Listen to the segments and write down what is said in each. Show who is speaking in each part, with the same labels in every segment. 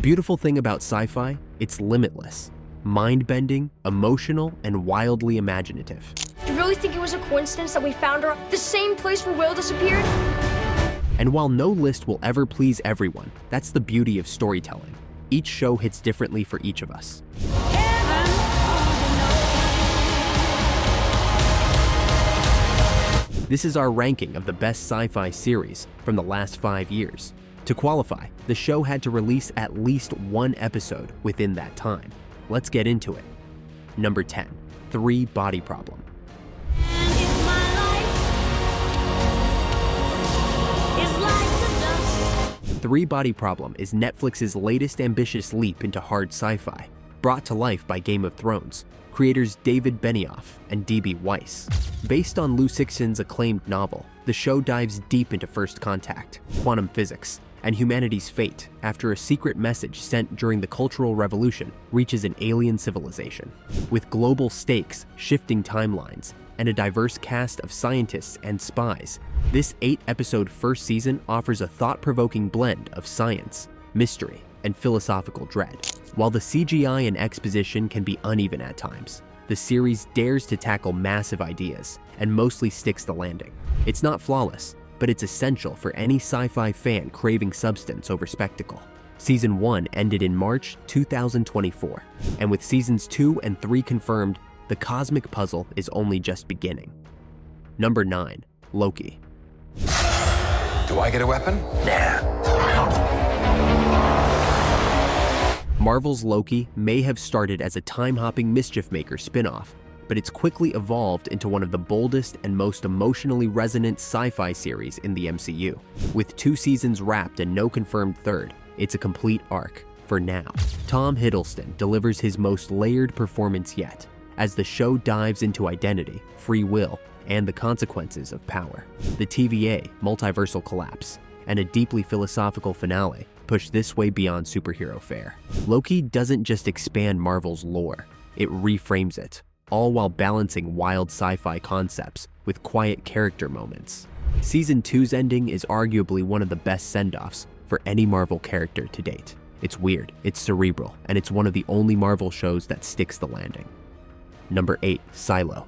Speaker 1: The beautiful thing about sci-fi, it's limitless, mind-bending, emotional, and wildly imaginative.
Speaker 2: Do you really think it was a coincidence that we found her the same place where Will disappeared?
Speaker 1: And while no list will ever please everyone, that's the beauty of storytelling. Each show hits differently for each of us. This is our ranking of the best sci-fi series from the last 5 years. To qualify, the show had to release at least one episode within that time. Let's get into it. Number 10, 3 Body Problem. Three Body Problem is Netflix's latest ambitious leap into hard sci-fi, brought to life by Game of Thrones, creators David Benioff and D.B. Weiss. Based on Lou Sixton's acclaimed novel, the show dives deep into first contact, quantum physics, and humanity's fate after a secret message sent during the Cultural Revolution reaches an alien civilization. With global stakes, shifting timelines, and a diverse cast of scientists and spies, this 8-episode first season offers a thought-provoking blend of science, mystery, and philosophical dread. While the CGI and exposition can be uneven at times, the series dares to tackle massive ideas and mostly sticks the landing. It's not flawless, but it's essential for any sci-fi fan craving substance over spectacle. Season 1 ended in March 2024, and with seasons 2 and 3 confirmed, the cosmic puzzle is only just beginning. Number 9, Loki.
Speaker 3: Do I get a weapon? Nah.
Speaker 1: Marvel's Loki may have started as a time-hopping mischief maker spin-off, but it's quickly evolved into one of the boldest and most emotionally resonant sci-fi series in the MCU. With 2 seasons wrapped and no confirmed third, it's a complete arc, for now. Tom Hiddleston delivers his most layered performance yet, as the show dives into identity, free will, and the consequences of power. The TVA, multiversal collapse, and a deeply philosophical finale push this way beyond superhero fare. Loki doesn't just expand Marvel's lore, it reframes it, all while balancing wild sci-fi concepts with quiet character moments. Season 2's ending is arguably one of the best send-offs for any Marvel character to date. It's weird, it's cerebral, and it's one of the only Marvel shows that sticks the landing. Number 8, Silo.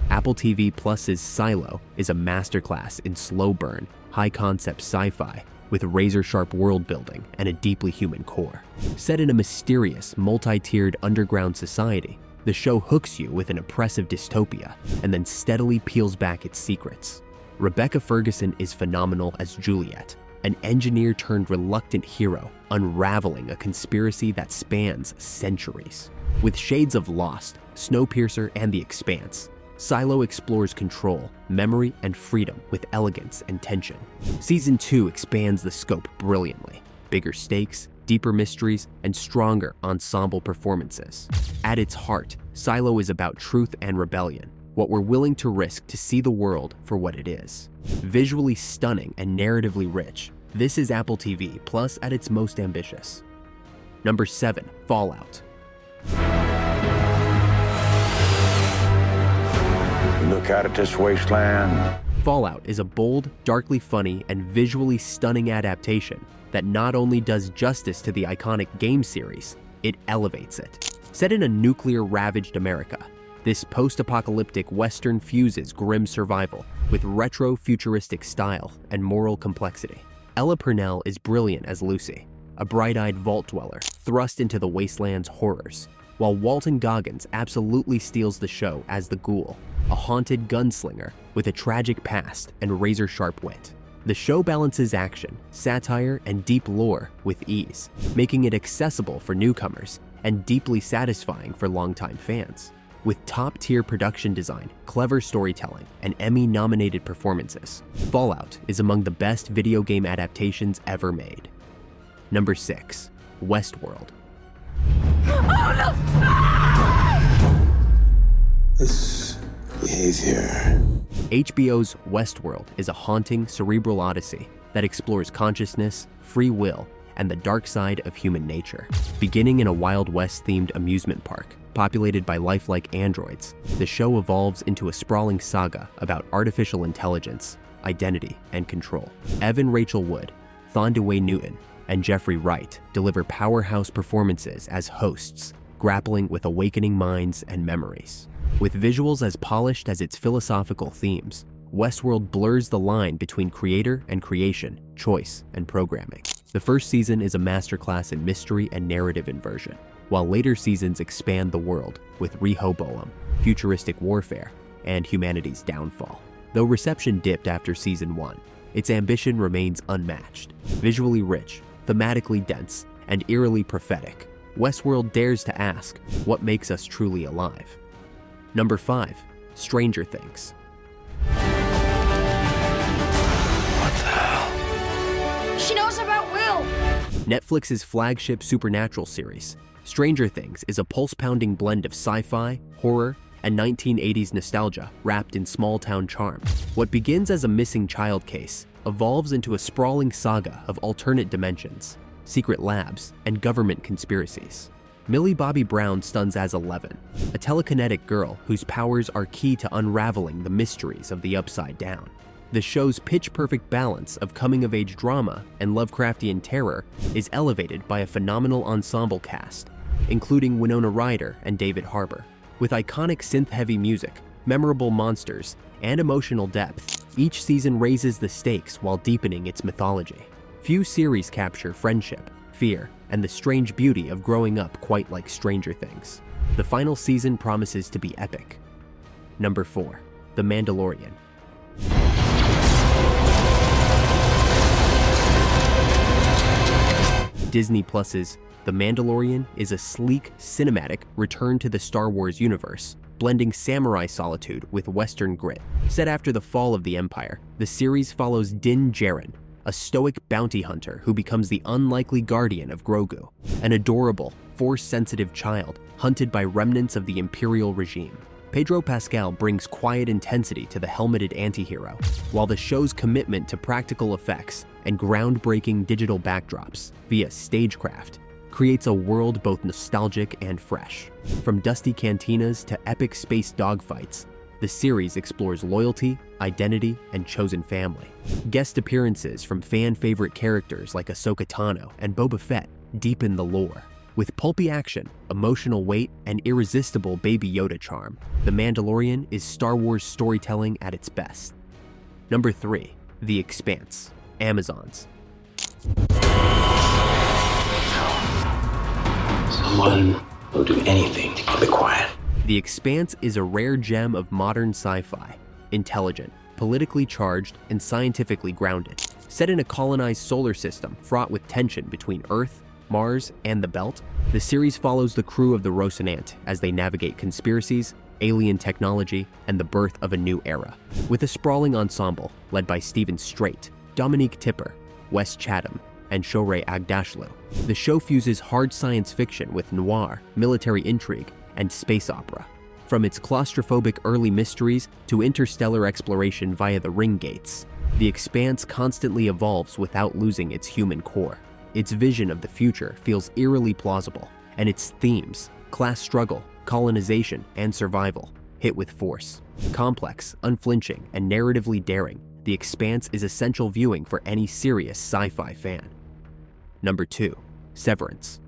Speaker 1: Apple TV Plus's Silo is a masterclass in slow burn, high-concept sci-fi with razor-sharp world-building and a deeply human core. Set in a mysterious, multi-tiered underground society, the show hooks you with an oppressive dystopia and then steadily peels back its secrets. Rebecca Ferguson is phenomenal as Juliet, an engineer-turned-reluctant hero unraveling a conspiracy that spans centuries. With shades of Lost, Snowpiercer, and The Expanse, Silo explores control, memory, and freedom with elegance and tension. Season 2 expands the scope brilliantly. Bigger stakes, deeper mysteries, and stronger ensemble performances. At its heart, Silo is about truth and rebellion, what we're willing to risk to see the world for what it is. Visually stunning and narratively rich, this is Apple TV Plus at its most ambitious. Number 7, Fallout.
Speaker 4: Look out at this wasteland.
Speaker 1: Fallout is a bold, darkly funny, and visually stunning adaptation that not only does justice to the iconic game series, it elevates it. Set in a nuclear-ravaged America, this post-apocalyptic Western fuses grim survival with retro-futuristic style and moral complexity. Ella Purnell is brilliant as Lucy, a bright-eyed vault dweller thrust into the wasteland's horrors, while Walton Goggins absolutely steals the show as the Ghoul, a haunted gunslinger with a tragic past and razor-sharp wit. The show balances action, satire, and deep lore with ease, making it accessible for newcomers and deeply satisfying for longtime fans. With top-tier production design, clever storytelling, and Emmy-nominated performances, Fallout is among the best video game adaptations ever made. Number 6, Westworld.
Speaker 2: Oh no!
Speaker 4: This behavior.
Speaker 1: HBO's Westworld is a haunting, cerebral odyssey that explores consciousness, free will, and the dark side of human nature. Beginning in a Wild West-themed amusement park, populated by lifelike androids, the show evolves into a sprawling saga about artificial intelligence, identity, and control. Evan Rachel Wood, Thondiway Newton, and Jeffrey Wright deliver powerhouse performances as hosts, grappling with awakening minds and memories. With visuals as polished as its philosophical themes, Westworld blurs the line between creator and creation, choice and programming. The first season is a masterclass in mystery and narrative inversion, while later seasons expand the world with Rehoboam, futuristic warfare, and humanity's downfall. Though reception dipped after season 1, its ambition remains unmatched. Visually rich, thematically dense, and eerily prophetic, Westworld dares to ask, what makes us truly alive? Number 5. Stranger Things.
Speaker 2: She knows about Will.
Speaker 1: Netflix's flagship supernatural series, Stranger Things is a pulse-pounding blend of sci-fi, horror, and 1980s nostalgia wrapped in small-town charm. What begins as a missing child case evolves into a sprawling saga of alternate dimensions, secret labs, and government conspiracies. Millie Bobby Brown stuns as 11, a telekinetic girl whose powers are key to unraveling the mysteries of the Upside Down. The show's pitch-perfect balance of coming-of-age drama and Lovecraftian terror is elevated by a phenomenal ensemble cast, including Winona Ryder and David Harbour. With iconic synth-heavy music, memorable monsters, and emotional depth, each season raises the stakes while deepening its mythology. Few series capture friendship, fear, and the strange beauty of growing up quite like Stranger Things. The final season promises to be epic. Number 4. The Mandalorian. Disney Plus's The Mandalorian is a sleek, cinematic return to the Star Wars universe, blending samurai solitude with Western grit. Set after the fall of the Empire, the series follows Din Djarin, a stoic bounty hunter who becomes the unlikely guardian of Grogu, an adorable, Force-sensitive child hunted by remnants of the Imperial regime. Pedro Pascal brings quiet intensity to the helmeted antihero, while the show's commitment to practical effects and groundbreaking digital backdrops via stagecraft creates a world both nostalgic and fresh. From dusty cantinas to epic space dogfights, the series explores loyalty, identity, and chosen family. Guest appearances from fan-favorite characters like Ahsoka Tano and Boba Fett deepen the lore. With pulpy action, emotional weight, and irresistible Baby Yoda charm, The Mandalorian is Star Wars storytelling at its best. Number 3. The Expanse. Amazon's.
Speaker 5: Someone will do anything to keep it quiet.
Speaker 1: The Expanse is a rare gem of modern sci-fi, intelligent, politically charged, and scientifically grounded. Set in a colonized solar system fraught with tension between Earth, Mars, and the Belt, the series follows the crew of the Rocinante as they navigate conspiracies, alien technology, and the birth of a new era. With a sprawling ensemble led by Stephen Strait, Dominique Tipper, Wes Chatham, and Shohreh Aghdashloo, the show fuses hard science fiction with noir, military intrigue, and space opera. From its claustrophobic early mysteries to interstellar exploration via the ring gates, The Expanse constantly evolves without losing its human core. Its vision of the future feels eerily plausible, and its themes, class struggle, colonization, and survival, hit with force. Complex, unflinching, and narratively daring, The Expanse is essential viewing for any serious sci-fi fan. Number 2. Severance.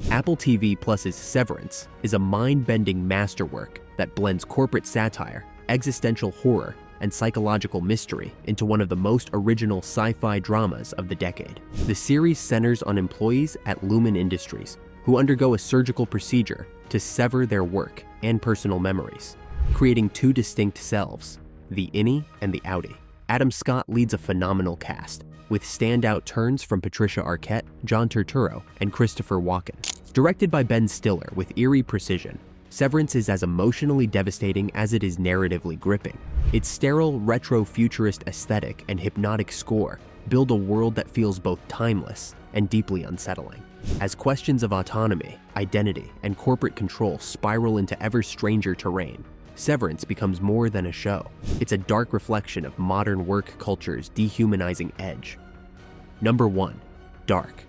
Speaker 1: Apple TV Plus's Severance is a mind-bending masterwork that blends corporate satire, existential horror, and psychological mystery into one of the most original sci-fi dramas of the decade. The series centers on employees at Lumen Industries who undergo a surgical procedure to sever their work and personal memories, creating two distinct selves, the innie and the outie. Adam Scott leads a phenomenal cast, with standout turns from Patricia Arquette, John Turturro, and Christopher Walken. Directed by Ben Stiller with eerie precision, Severance is as emotionally devastating as it is narratively gripping. Its sterile, retro-futurist aesthetic and hypnotic score build a world that feels both timeless and deeply unsettling. As questions of autonomy, identity, and corporate control spiral into ever stranger terrain, Severance becomes more than a show. It's a dark reflection of modern work culture's dehumanizing edge. Number 1. Dark.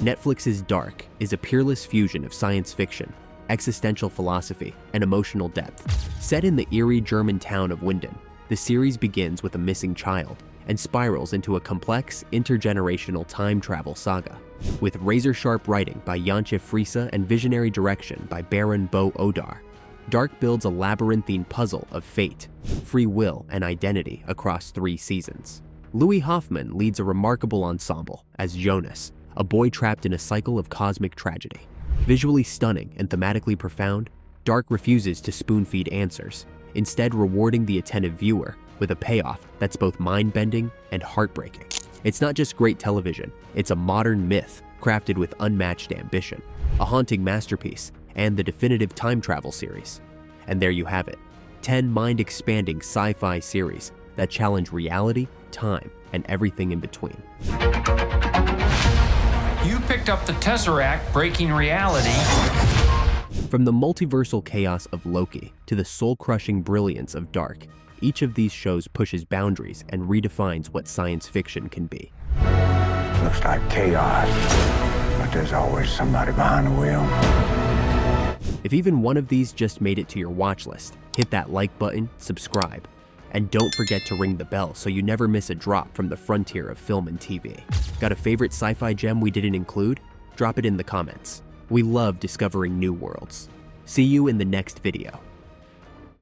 Speaker 1: Netflix's Dark is a peerless fusion of science fiction, existential philosophy, and emotional depth. Set in the eerie German town of Winden, the series begins with a missing child and spirals into a complex, intergenerational time travel saga. With razor-sharp writing by Jantje Friese and visionary direction by Baron Bo Odar, Dark builds a labyrinthine puzzle of fate, free will, and identity across 3 seasons. Louis Hoffman leads a remarkable ensemble as Jonas, a boy trapped in a cycle of cosmic tragedy. Visually stunning and thematically profound, Dark refuses to spoon-feed answers, instead rewarding the attentive viewer with a payoff that's both mind-bending and heartbreaking. It's not just great television, it's a modern myth crafted with unmatched ambition, a haunting masterpiece, and the definitive time travel series. And there you have it, 10 mind-expanding sci-fi series that challenge reality, time, and everything in between.
Speaker 6: You picked up the Tesseract, breaking reality.
Speaker 1: From the multiversal chaos of Loki to the soul-crushing brilliance of Dark, each of these shows pushes boundaries and redefines what science fiction can be.
Speaker 4: Looks like chaos, but there's always somebody behind the wheel.
Speaker 1: If even one of these just made it to your watch list, hit that like button, subscribe, and don't forget to ring the bell so you never miss a drop from the frontier of film and TV. Got a favorite sci-fi gem we didn't include? Drop it in the comments. We love discovering new worlds. See you in the next video.